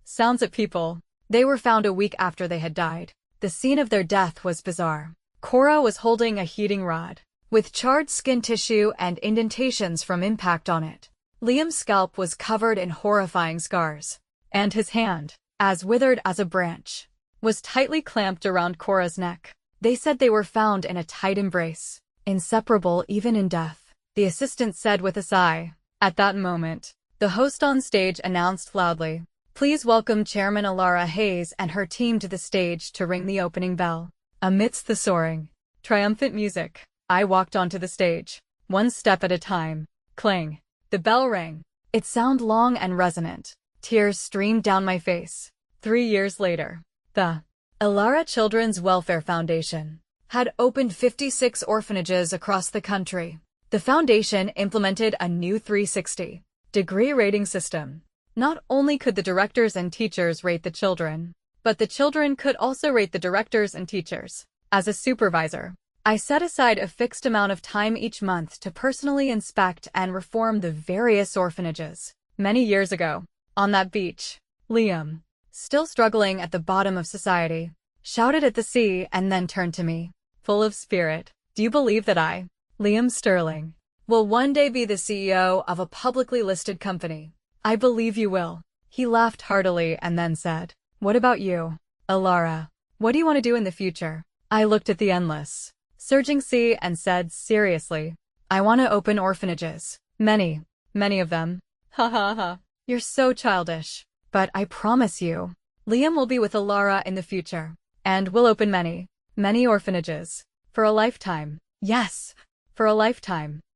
sounds at people. They were found a week after they had died. The scene of their death was bizarre. Cora was holding a heating rod, with charred skin tissue and indentations from impact on it. Liam's scalp was covered in horrifying scars, and his hand, as withered as a branch, was tightly clamped around Cora's neck. They said they were found in a tight embrace, inseparable even in death. The assistant said with a sigh. At that moment, the host on stage announced loudly, "Please welcome Chairman Alara Hayes and her team to the stage to ring the opening bell." Amidst the soaring, triumphant music, I walked onto the stage, one step at a time. Clang. The bell rang. It sounded long and resonant. Tears streamed down my face. 3 years later, the Elara Children's Welfare Foundation had opened 56 orphanages across the country. The foundation implemented a new 360-degree rating system. Not only could the directors and teachers rate the children, but the children could also rate the directors and teachers. As a supervisor, I set aside a fixed amount of time each month to personally inspect and reform the various orphanages. Many years ago, on that beach, Liam, still struggling at the bottom of society, shouted at the sea and then turned to me, full of spirit. Do you believe that I, Liam Sterling, will one day be the CEO of a publicly listed company? I believe you will. He laughed heartily and then said, what about you, Elara? What do you want to do in the future? I looked at the endless, surging sea and said seriously, I want to open orphanages. Many of them. Ha ha ha. You're so childish. But I promise you, Liam will be with Elara in the future. And we'll open many orphanages. For a lifetime. Yes, for a lifetime.